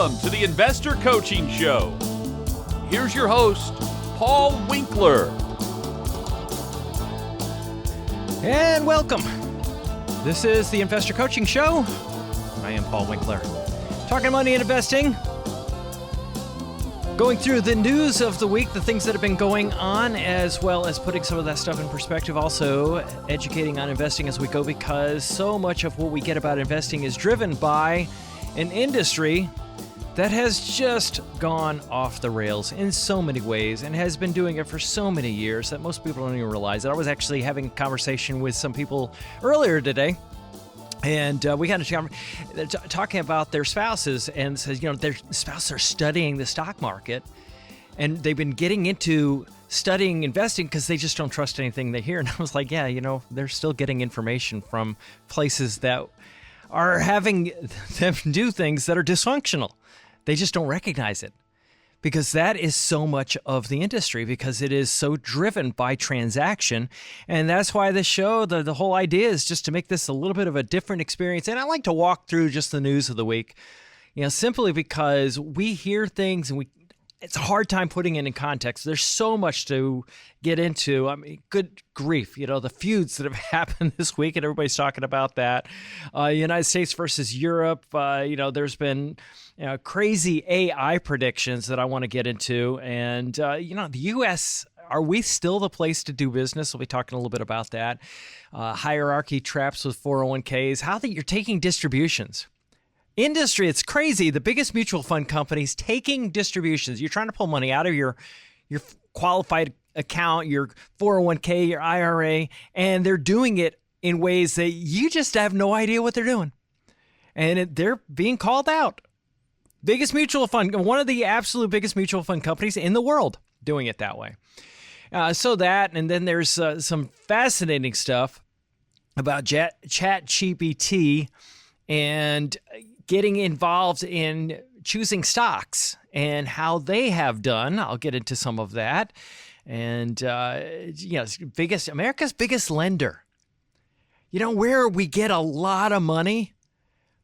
Welcome to the Investor Coaching Show. Here's your host, Paul Winkler. And welcome. This is the Investor Coaching Show. I am Paul Winkler. Talking money and investing. Going through the news of the week, the things that have been going on, as well as putting some of that stuff in perspective. Also, educating on investing as we go, because so much of what we get about investing is driven by an industry that has just gone off the rails in so many ways and has been doing it for so many years that most people don't even realize it. I was actually having a conversation with some people earlier today, and we got to talking about their spouses, and says, their spouses are studying the stock market, and they've been getting into studying investing because they just don't trust anything they hear. And I was like, yeah, they're still getting information from places that are having them do things that are dysfunctional. They just don't recognize it, because that is so much of the industry, because it is so driven by transaction. And that's why this show, the whole idea is just to make this a little bit of a different experience. And I like to walk through just the news of the week, simply because we hear things and it's a hard time putting it in context. There's so much to get into. I mean, good grief, the feuds that have happened this week, and everybody's talking about that. United States versus Europe. There's been crazy AI predictions that I want to get into. And, the U.S., are we still the place to do business? We'll be talking a little bit about that. Hierarchy traps with 401ks, how that you're taking distributions. Industry, it's crazy. The biggest mutual fund companies taking distributions. You're trying to pull money out of your qualified account, your 401k, your IRA, and they're doing it in ways that you just have no idea what they're doing. And they're being called out. Biggest mutual fund, one of the absolute biggest mutual fund companies in the world doing it that way. And then there's some fascinating stuff about ChatGPT and getting involved in choosing stocks and how they have done. I'll get into some of that. And, America's biggest lender. Where we get a lot of money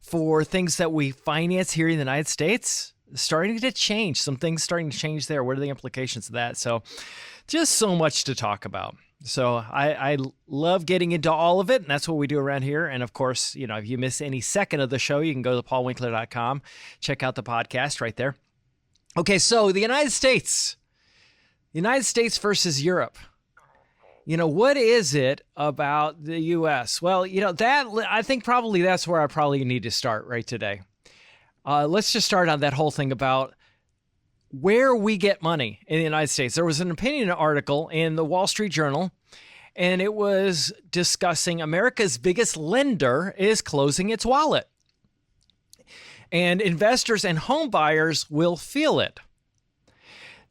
for things that we finance here in the United States, starting to change. Some things starting to change there. What are the implications of that? So just so much to talk about. So I love getting into all of it, and that's what we do around here. And, of course, if you miss any second of the show, you can go to paulwinkler.com, check out the podcast right there. Okay, so the United States versus Europe. What is it about the U.S.? Well, I think probably that's where I probably need to start right today. Let's just start on that whole thing about where we get money in the United States. There was an opinion article in the Wall Street Journal, and it was discussing America's biggest lender is closing its wallet. And investors and home buyers will feel it.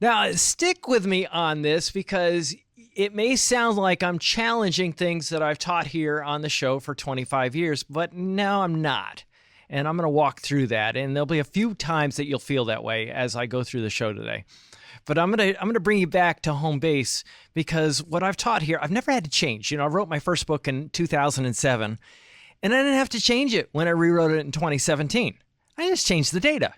Now, stick with me on this, because it may sound like I'm challenging things that I've taught here on the show for 25 years, but no, I'm not. And I'm going to walk through that, and there'll be a few times that you'll feel that way as I go through the show today. But I'm going to bring you back to home base, because what I've taught here, I've never had to change. I wrote my first book in 2007, and I didn't have to change it when I rewrote it in 2017. I just changed the data.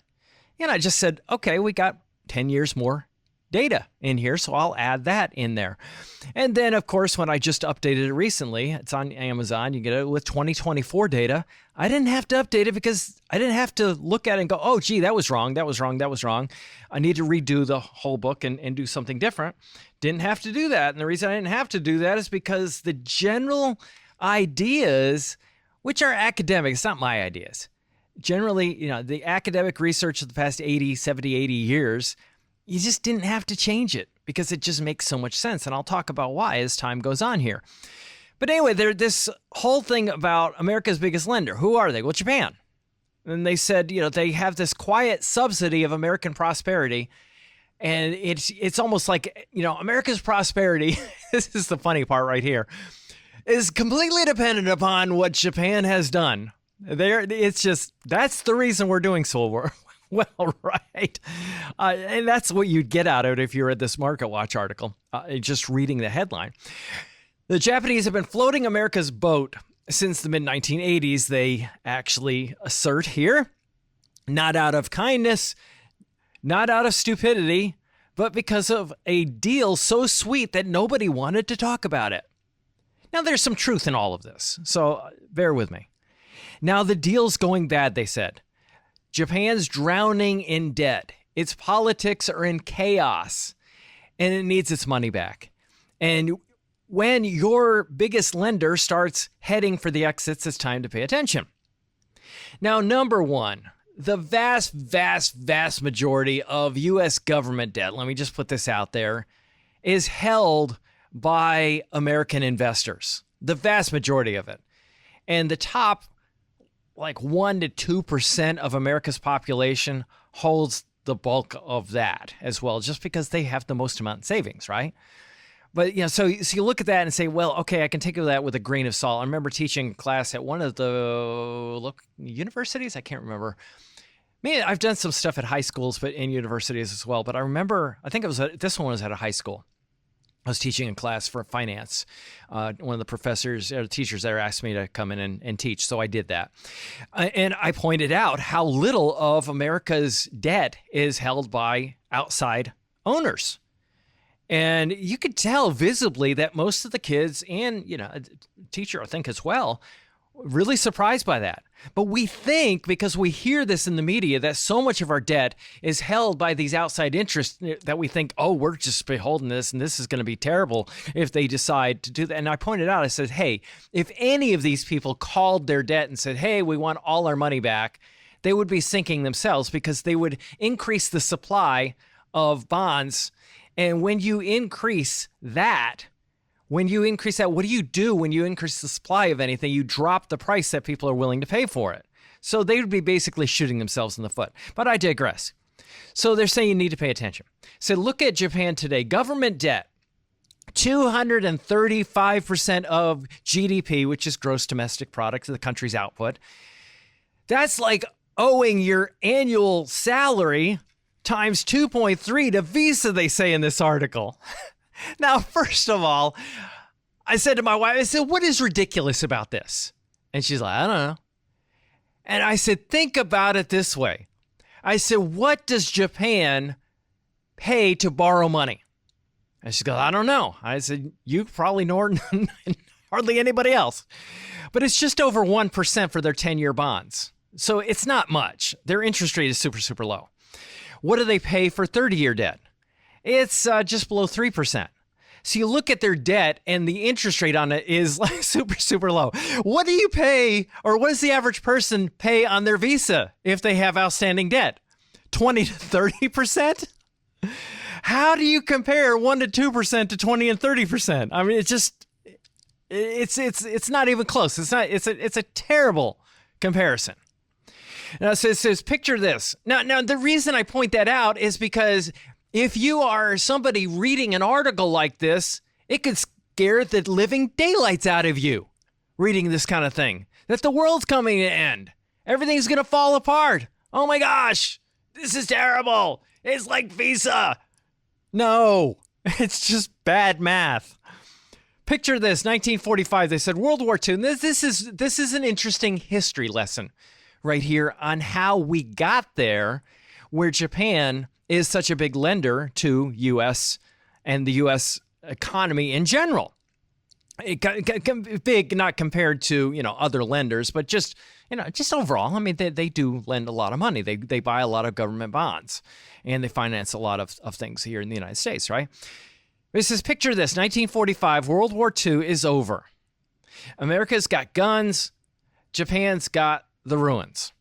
I just said, okay, we got 10 years more data in here, so I'll add that in there. And then, of course, when I just updated it recently, it's on Amazon, you get it with 2024 data. I didn't have to update it because I didn't have to look at it and go, oh, gee, that was wrong. I need to redo the whole book and do something different. Didn't have to do that. And the reason I didn't have to do that is because the general ideas, which are academic, it's not my ideas. Generally, the academic research of the past 70, 80 years, you just didn't have to change it because it just makes so much sense. And I'll talk about why as time goes on here. But anyway, this whole thing about America's biggest lender. Who are they? Well, Japan. And they said, they have this quiet subsidy of American prosperity. And it's almost like, America's prosperity, this is the funny part right here, is completely dependent upon what Japan has done. That's the reason we're doing so well, right. And that's what you'd get out of it if you read this MarketWatch article, just reading the headline. The Japanese have been floating America's boat since the mid-1980s, they actually assert here. not out of kindness, not out of stupidity, but because of a deal so sweet that nobody wanted to talk about it. Now, there's some truth in all of this, so bear with me. Now, the deal's going bad, they said. Japan's drowning in debt. Its politics are in chaos, and it needs its money back. And when your biggest lender starts heading for the exits, it's time to pay attention. Now, number one, the vast, vast, vast majority of U.S. government debt, let me just put this out there, is held by American investors. The vast majority of it. And the top, 1 to 2% of America's population holds the bulk of that as well, just because they have the most amount in savings, right? But, so you look at that and say, well, okay, I can take that with a grain of salt. I remember teaching class at one of the universities. I can't remember. I've done some stuff at high schools, but in universities as well. But I remember, I think this one was at a high school. I was teaching a class for finance. One of the professors or teachers there asked me to come in and teach, so I did that. And I pointed out how little of America's debt is held by outside owners. And you could tell visibly that most of the kids and, a teacher, I think as well, really surprised by that. But we think, because we hear this in the media, that so much of our debt is held by these outside interests that we think, oh, we're just beholden to this, and this is going to be terrible if they decide to do that. And I pointed out, I said, hey, if any of these people called their debt and said, hey, we want all our money back, they would be sinking themselves, because they would increase the supply of bonds. And when you increase that, what do you do when you increase the supply of anything? You drop the price that people are willing to pay for it. So they would be basically shooting themselves in the foot. But I digress. So they're saying you need to pay attention. So look at Japan today. Government debt, 235% of GDP, which is gross domestic product, the country's output. That's like owing your annual salary times 2.3 to Visa, they say in this article. Now, first of all, I said to my wife, I said, what is ridiculous about this? And she's like, I don't know. And I said, think about it this way. I said, what does Japan pay to borrow money? And she goes, I don't know. I said, you probably know hardly anybody else. But it's just over 1% for their 10-year bonds. So it's not much. Their interest rate is super, super low. What do they pay for 30-year debt? It's just below 3%. So you look at their debt and the interest rate on it is like super, super low. What do you pay, or what does the average person pay on their Visa if they have outstanding debt? 20 to 30%? How do you compare 1 to 2% to 20 and 30%? I mean, it's not even close. It's a terrible comparison. Now, so it says, picture this. Now, the reason I point that out is because if you are somebody reading an article like this, it could scare the living daylights out of you reading this kind of thing. That the world's coming to end. Everything's going to fall apart. Oh my gosh, this is terrible. It's like Visa. No, it's just bad math. Picture this, 1945, they said World War II. And this is an interesting history lesson right here on how we got there, where Japan is such a big lender to U.S. and the U.S. economy in general. Big, not compared to, other lenders, but just overall. I mean, they do lend a lot of money. They buy a lot of government bonds, and they finance a lot of things here in the United States, right? It says, picture this, 1945, World War II is over. America's got guns. Japan's got the ruins.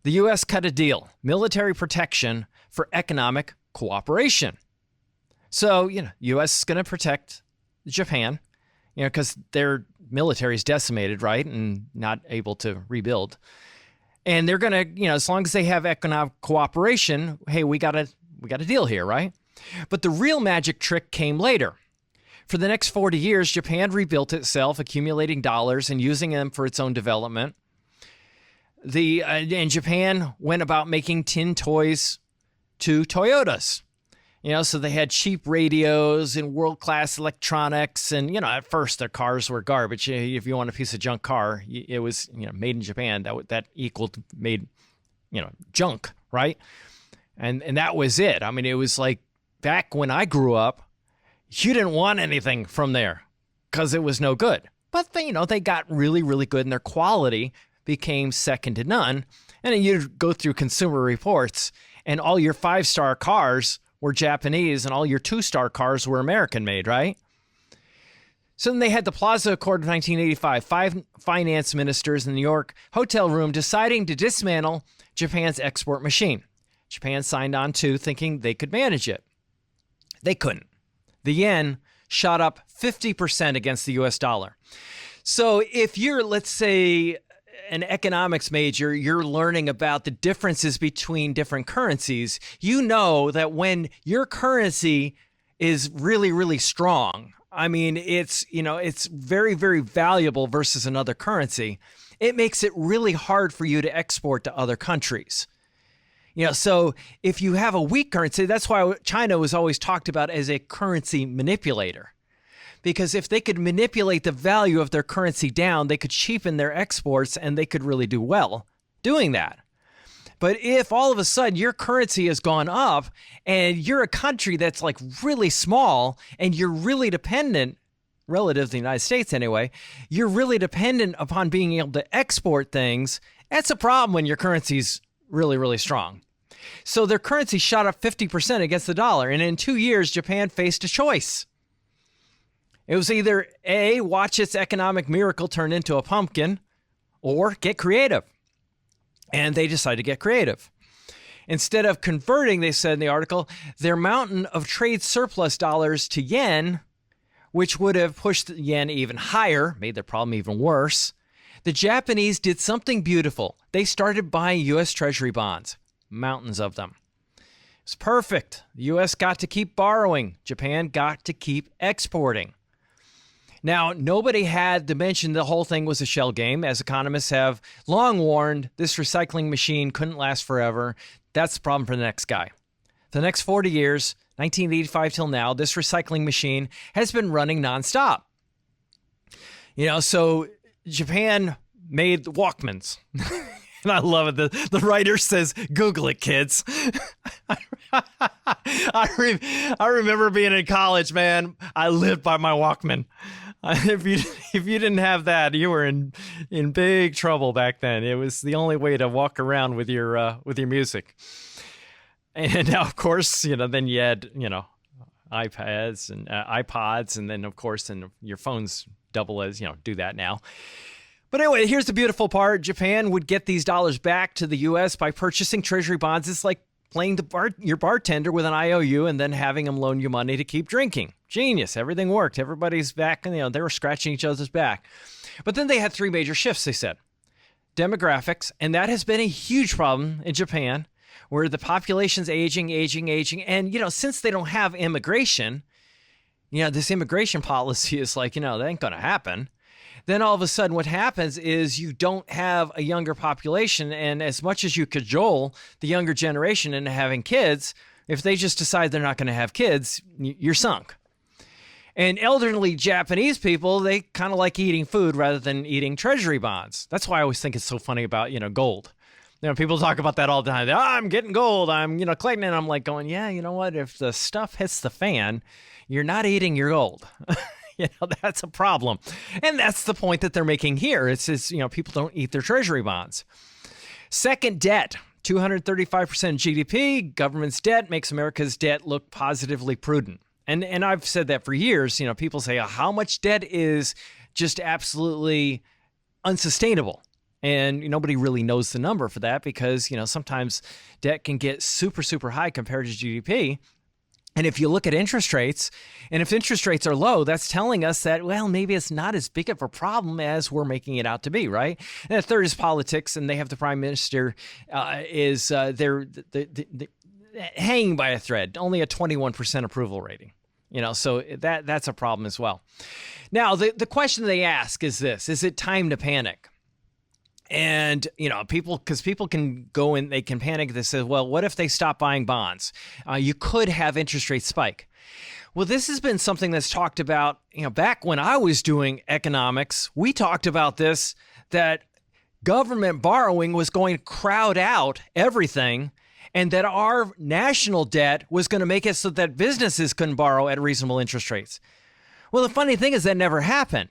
The U.S. cut a deal, military protection for economic cooperation. So, U.S. is going to protect Japan, because their military is decimated, right, and not able to rebuild. And they're going to, as long as they have economic cooperation, hey, we got a deal here, right? But the real magic trick came later. For the next 40 years, Japan rebuilt itself, accumulating dollars and using them for its own development. And Japan went about making tin toys to Toyotas. So they had cheap radios and world-class electronics. And, at first their cars were garbage. If you want a piece of junk car, it was, made in Japan. That equaled made junk, right? And that was it. I mean, it was like back when I grew up, you didn't want anything from there because it was no good. But they got really, really good, and their quality became second to none. And then you'd go through Consumer Reports, and all your 5-star cars were Japanese, and all your 2-star cars were American made, right? So then they had the Plaza Accord of 1985, 5 finance ministers in the New York hotel room deciding to dismantle Japan's export machine. Japan signed on to, thinking they could manage it. They couldn't. The yen shot up 50% against the US dollar. So if you're, let's say, an economics major, you're learning about the differences between different currencies. You know that when your currency is really, really strong, I mean, it's very, very valuable versus another currency. It makes it really hard for you to export to other countries. So if you have a weak currency, that's why China was always talked about as a currency manipulator. Because if they could manipulate the value of their currency down, they could cheapen their exports and they could really do well doing that. But if all of a sudden your currency has gone up and you're a country that's like really small and you're really dependent, relative to the United States anyway, you're really dependent upon being able to export things, that's a problem when your currency's really, really strong. So their currency shot up 50% against the dollar. And in 2 years, Japan faced a choice. It was either A, watch its economic miracle turn into a pumpkin, or get creative. And they decided to get creative. Instead of converting, they said in the article, their mountain of trade surplus dollars to yen, which would have pushed the yen even higher, made their problem even worse, the Japanese did something beautiful. They started buying U.S. Treasury bonds, mountains of them. It's perfect. The U.S. got to keep borrowing. Japan got to keep exporting. Now, nobody had to mention the whole thing was a shell game. As economists have long warned, this recycling machine couldn't last forever. That's the problem for the next guy. For the next 40 years, 1985 till now, this recycling machine has been running nonstop. So Japan made the Walkmans. And I love it. The writer says, Google it, kids. I remember being in college, man. I lived by my Walkman. If you didn't have that, you were in big trouble back then. It was the only way to walk around with your music. And now, of course, then you had iPads and iPods, and then of course, and your phones double as do that now. But anyway, here's the beautiful part. Japan would get these dollars back to the U.S. by purchasing treasury bonds. It's like playing your bartender with an IOU and then having them loan you money to keep drinking. Genius. Everything worked. Everybody's back, and they were scratching each other's back. But then they had 3 major shifts, they said. Demographics, and that has been a huge problem in Japan, where the population's aging. And, since they don't have immigration, this immigration policy is like, that ain't going to happen. Then all of a sudden what happens is you don't have a younger population, and as much as you cajole the younger generation into having kids, if they just decide they're not going to have kids, you're sunk. And elderly Japanese people, they kind of like eating food rather than eating treasury bonds. That's why I always think it's so funny about, gold. People talk about that all the time. I'm getting gold. I'm, collecting it. I'm like going, yeah, you know what? If the stuff hits the fan, you're not eating your gold. That's a problem. And that's the point that they're making here. It's people don't eat their treasury bonds. Second, debt. 235% GDP. Government's debt makes America's debt look positively prudent. And I've said that for years. People say, how much debt is just absolutely unsustainable? And nobody really knows the number for that because, sometimes debt can get super, super high compared to GDP. And if you look at interest rates, and if interest rates are low, that's telling us that, well, maybe it's not as big of a problem as we're making it out to be, right? And the third is politics, and they have the prime minister they're hanging by a thread, only a 21% approval rating. So that's a problem as well. Now, the question they ask is this: is it time to panic? And, people can go and they can panic. They say, well, what if they stop buying bonds? You could have interest rates spike. Well, this has been something that's talked about, back when I was doing economics, we talked about this, that government borrowing was going to crowd out everything, and that our national debt was going to make it so that businesses couldn't borrow at reasonable interest rates. Well, the funny thing is that never happened.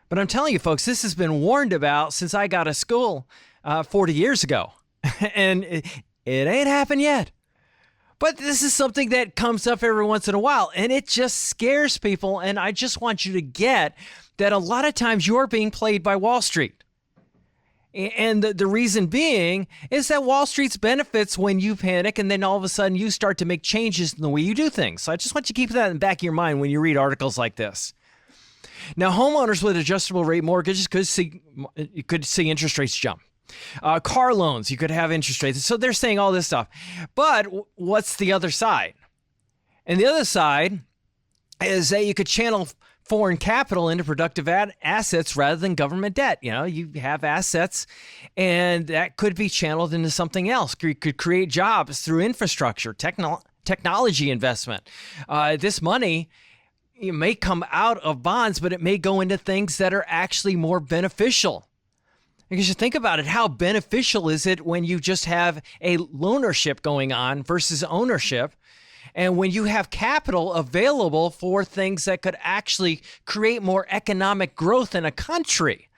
But I'm telling you, folks, this has been warned about since I got to school 40 years ago. And it ain't happened yet. But this is something that comes up every once in a while, and it just scares people. And I just want you to get that a lot of times you're being played by Wall Street. And the reason being is that Wall Street's benefits when you panic, and then all of a sudden you start to make changes in the way you do things. So I just want you to keep that in the back of your mind when you read articles like this. Now, homeowners with adjustable rate mortgages could see interest rates jump. Car loans, you could have interest rates. So they're saying all this stuff. But what's the other side? And the other side is that you could channel foreign capital into productive assets rather than government debt. You know, you have assets, and that could be channeled into something else. You could create jobs through infrastructure, technology investment. This money may come out of bonds, but it may go into things that are actually more beneficial. Because you think about it, how beneficial is it when you just have a loanership going on versus ownership? And when you have capital available for things that could actually create more economic growth in a country,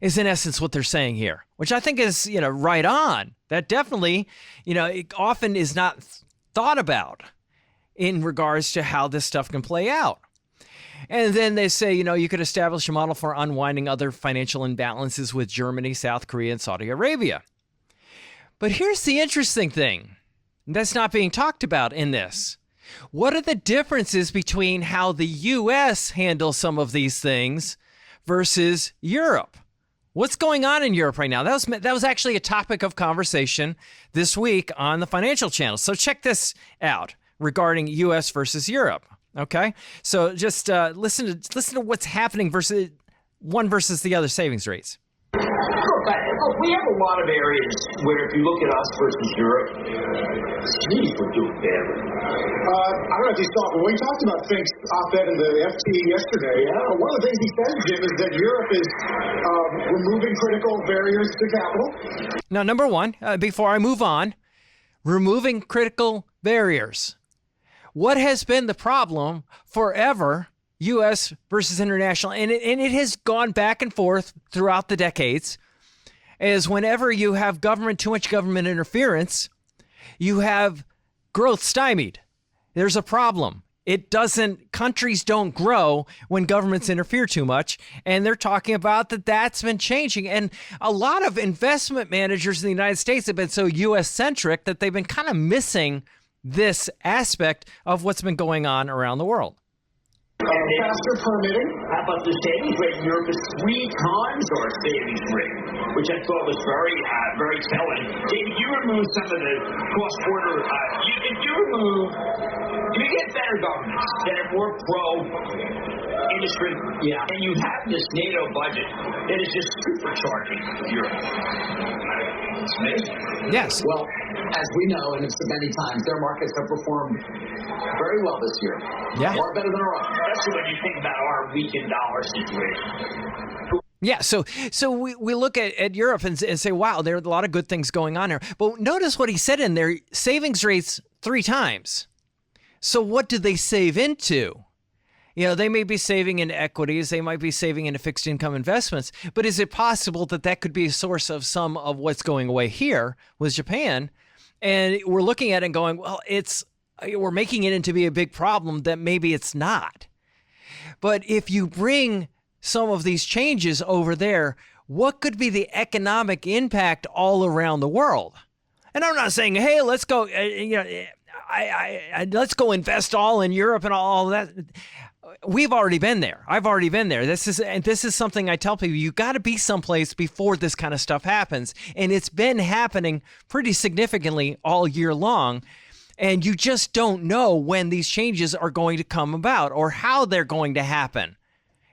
is in essence what they're saying here, which I think is, right on. That definitely, it often is not thought about in regards to how this stuff can play out. And then they say, you could establish a model for unwinding other financial imbalances with Germany, South Korea, and Saudi Arabia. But here's the interesting thing that's not being talked about in this. What are the differences between how the U.S. handles some of these things versus Europe? What's going on in Europe right now? That was actually a topic of conversation this week on the Financial Channel. So check this out regarding U.S. versus Europe. Okay, so just listen to what's happening versus the other savings rates. Look, we have a lot of areas where if you look at us versus Europe, geez, we're doing badly. I don't know if you saw, but we talked about Fink's op-ed in the FT yesterday. Yeah. One of the things he says, Jim, is that Europe is removing critical barriers to capital. Now, number one, before I move on, removing critical barriers. What has been the problem forever, U.S. versus international, and it has gone back and forth throughout the decades, is whenever you have too much government interference, you have growth stymied. There's a problem. Countries don't grow when governments interfere too much, and they're talking about that's been changing. And a lot of investment managers in the United States have been so U.S.-centric that they've been kind of missing this aspect of what's been going on around the world. Faster permitting. How about the savings rate in Europe is 3 times our savings rate, which I thought was very, very telling. David, you remove some of the cross-border. You get better governments that are more pro-industry, and you have this NATO budget that is just supercharging Europe. It's amazing. Yes. Well, as we know, and it's many times, their markets have performed very well this year. Yeah. Far better than our own. Especially when you think about our weakened dollar situation. Yeah, so we look at Europe and say, wow, there are a lot of good things going on here. But notice what he said in there, savings rates 3 times. So what do they save into? They may be saving in equities, they might be saving into fixed income investments, but is it possible that could be a source of some of what's going away here with Japan? And we're looking at it and going, well, we're making it into be a big problem that maybe it's not. But if you bring some of these changes over there, what could be the economic impact all around the world? And I'm not saying, hey, let's go, let's go invest all in Europe and all that. We've already been there. I've already been there. This is something I tell people, you got to be someplace before this kind of stuff happens. And it's been happening pretty significantly all year long. And you just don't know when these changes are going to come about or how they're going to happen.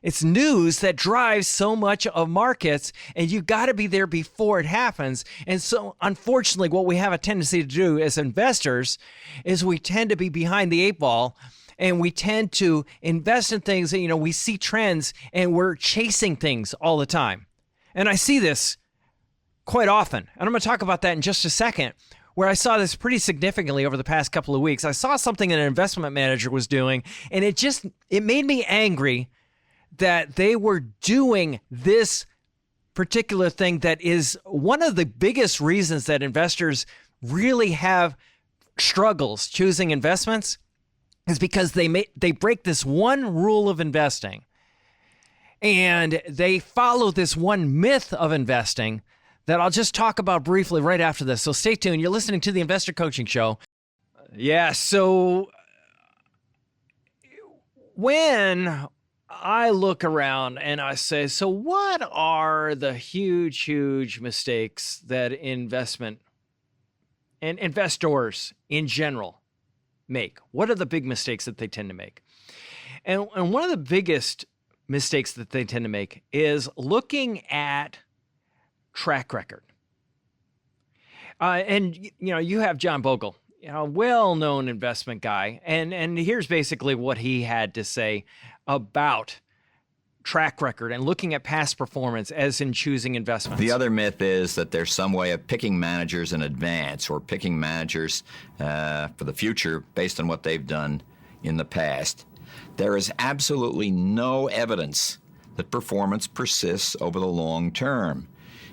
It's news that drives so much of markets, and you got to be there before it happens. And so, unfortunately, what we have a tendency to do as investors is we tend to be behind the 8 ball, and we tend to invest in things that, we see trends, and we're chasing things all the time. And I see this quite often. And I'm going to talk about that in just a second, where I saw this pretty significantly over the past couple of weeks. I saw something an investment manager was doing, and it made me angry that they were doing this particular thing that is one of the biggest reasons that investors really have struggles choosing investments, is because they break this one rule of investing, and they follow this one myth of investing that I'll just talk about briefly right after this. So stay tuned. You're listening to the Investor Coaching Show. Yeah, so when I look around and I say, so what are the huge, huge mistakes that investment and investors in general make? What are the big mistakes that they tend to make? And one of the biggest mistakes that they tend to make is looking at track record. And you have John Bogle, well-known investment guy, and here's basically what he had to say about track record and looking at past performance as in choosing investments. The other myth is that there's some way of picking managers in advance or picking managers for the future based on what they've done in the past. There is absolutely no evidence that performance persists over the long term.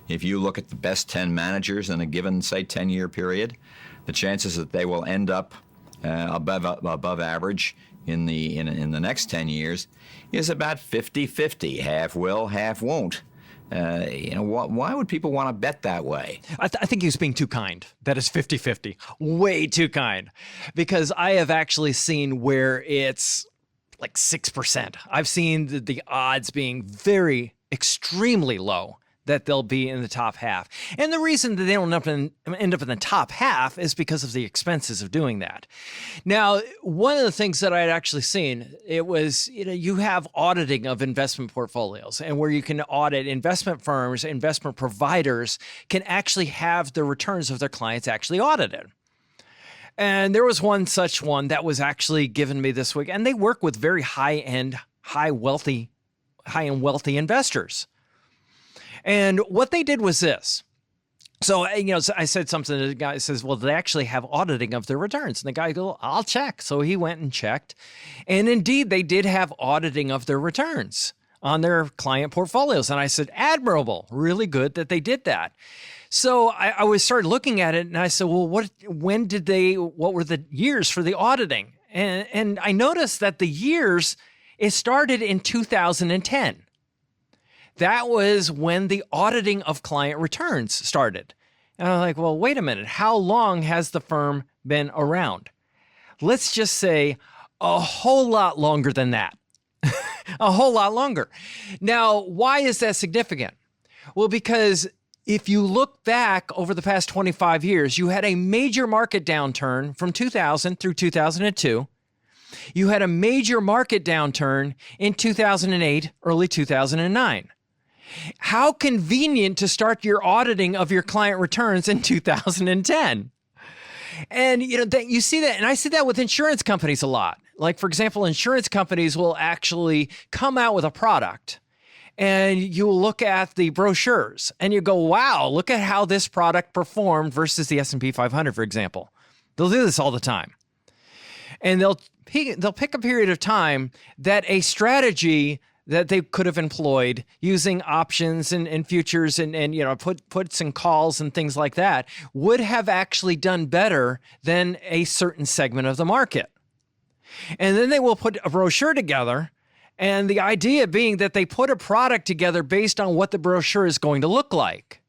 If you look at the best 10 managers in a given, say, 10-year period, the chances that they will end up above average in the next 10 years is about 50-50. Half will, half won't. Why would people want to bet that way? I think he was being too kind. That is 50-50. Way too kind. Because I have actually seen where it's like 6%. I've seen the odds being very, extremely low that they'll be in the top half. And the reason that they don't end up in the top half is because of the expenses of doing that. Now, one of the things that I had actually seen, it was, you have auditing of investment portfolios, and where you can audit investment firms, investment providers can actually have the returns of their clients actually audited. And there was one such one that was actually given me this week, and they work with very high-end, high-end wealthy investors. And what they did was this. So, I said something to the guy, says, well, they actually have auditing of their returns. And the guy goes, I'll check. So he went and checked. And indeed, they did have auditing of their returns on their client portfolios. And I said, admirable, really good that they did that. So I started looking at it and I said, well, what were the years for the auditing? And I noticed that the years, it started in 2010. That was when the auditing of client returns started. And I'm like, well, wait a minute. How long has the firm been around? Let's just say a whole lot longer than that. A whole lot longer. Now, why is that significant? Well, because if you look back over the past 25 years, you had a major market downturn from 2000 through 2002. You had a major market downturn in 2008, early 2009. How convenient to start your auditing of your client returns in 2010. And you see that, and I see that with insurance companies a lot. Like, for example, insurance companies will actually come out with a product, and you look at the brochures and you go, wow, look at how this product performed versus the S&P 500, for example. They'll do this all the time. And they'll pick a period of time that a strategy that they could have employed using options and futures and puts and calls and things like that would have actually done better than a certain segment of the market. And then they will put a brochure together, and the idea being that they put a product together based on what the brochure is going to look like.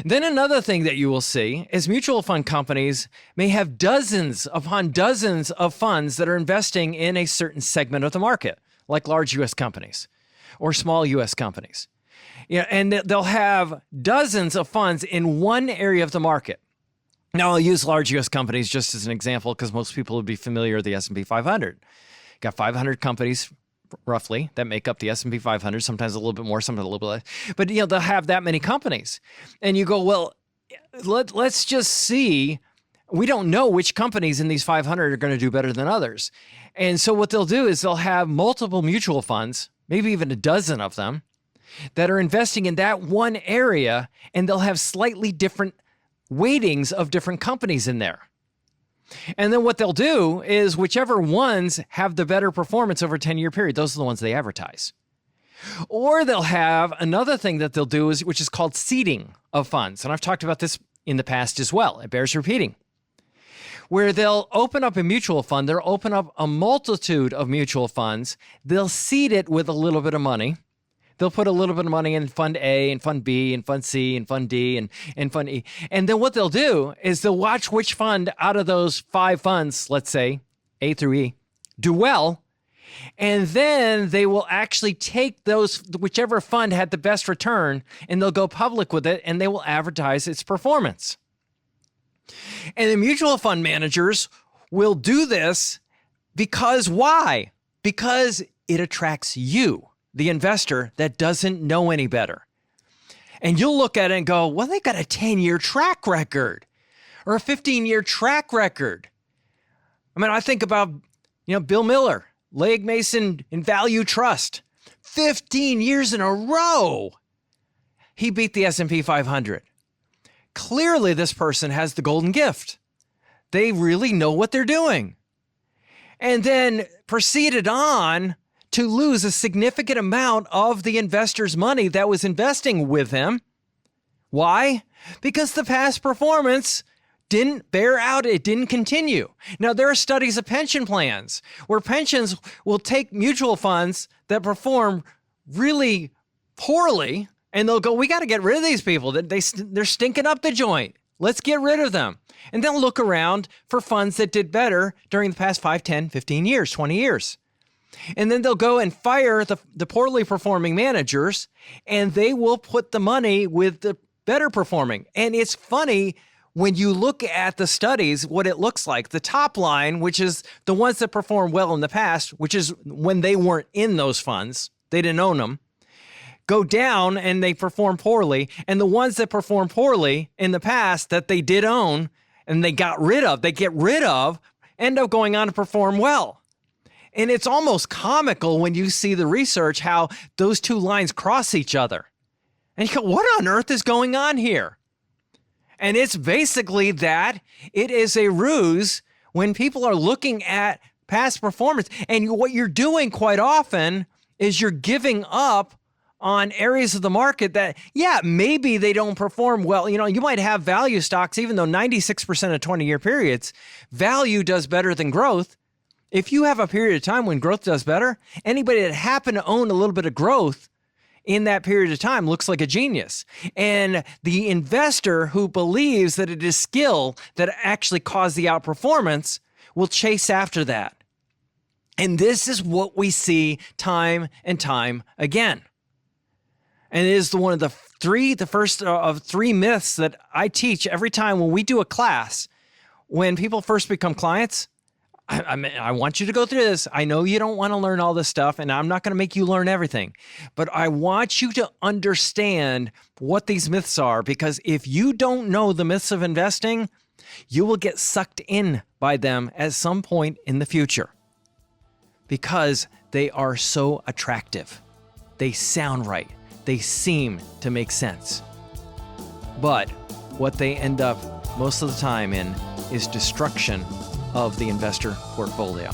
Then another thing that you will see is mutual fund companies may have dozens upon dozens of funds that are investing in a certain segment of the market, like large U.S. companies or small U.S. companies. And they'll have dozens of funds in one area of the market. Now, I'll use large U.S. companies just as an example because most people would be familiar with the S&P 500. Got 500 companies, roughly, that make up the S&P 500, sometimes a little bit more, sometimes a little bit less. But, they'll have that many companies. And you go, well, let's just see. We don't know which companies in these 500 are going to do better than others. And so what they'll do is they'll have multiple mutual funds, maybe even a dozen of them, that are investing in that one area, and they'll have slightly different weightings of different companies in there. And then what they'll do is whichever ones have the better performance over a 10-year period, those are the ones they advertise. Or they'll have another thing that they'll do, which is called seeding of funds. And I've talked about this in the past as well. It bears repeating. Where they'll open up a mutual fund, they'll open up a multitude of mutual funds, they'll seed it with a little bit of money. They'll put a little bit of money in Fund A and Fund B and Fund C and Fund D and Fund E. And then what they'll do is they'll watch which fund out of those 5 funds, let's say A through E, do well. And then they will actually take those, whichever fund had the best return, and they'll go public with it, and they will advertise its performance. And the mutual fund managers will do this because why? Because it attracts you, the investor that doesn't know any better. And you'll look at it and go, well, they got a 10-year track record or a 15-year track record. I mean, I think about, Bill Miller, Legg Mason and Value Trust, 15 years in a row. He beat the S&P 500. Clearly, this person has the golden gift. They really know what they're doing. And then proceeded on to lose a significant amount of the investor's money that was investing with him. Why? Because the past performance didn't bear out. It didn't continue. Now, there are studies of pension plans where pensions will take mutual funds that perform really poorly, and they'll go, we got to get rid of these people. They're stinking up the joint. Let's get rid of them. And they'll look around for funds that did better during the past 5, 10, 15 years, 20 years. And then they'll go and fire the poorly performing managers, and they will put the money with the better performing. And it's funny when you look at the studies, what it looks like. The top line, which is the ones that performed well in the past, which is when they weren't in those funds, they didn't own them, go down and they perform poorly. And the ones that perform poorly in the past that they did own and they get rid of, end up going on to perform well. And it's almost comical when you see the research, how those two lines cross each other. And you go, what on earth is going on here? And it's basically that it is a ruse when people are looking at past performance. And what you're doing quite often is you're giving up on areas of the market that, maybe they don't perform well. You might have value stocks, even though 96% of 20-year periods, value does better than growth. If you have a period of time when growth does better, anybody that happened to own a little bit of growth in that period of time looks like a genius. And the investor who believes that it is skill that actually caused the outperformance will chase after that. And this is what we see time and time again. And it is one of the first of 3 myths that I teach every time when we do a class. When people first become clients, I want you to go through this. I know you don't want to learn all this stuff, and I'm not going to make you learn everything. But I want you to understand what these myths are, because if you don't know the myths of investing, you will get sucked in by them at some point in the future, because they are so attractive. They sound right. They seem to make sense. But what they end up most of the time in is destruction of the investor portfolio.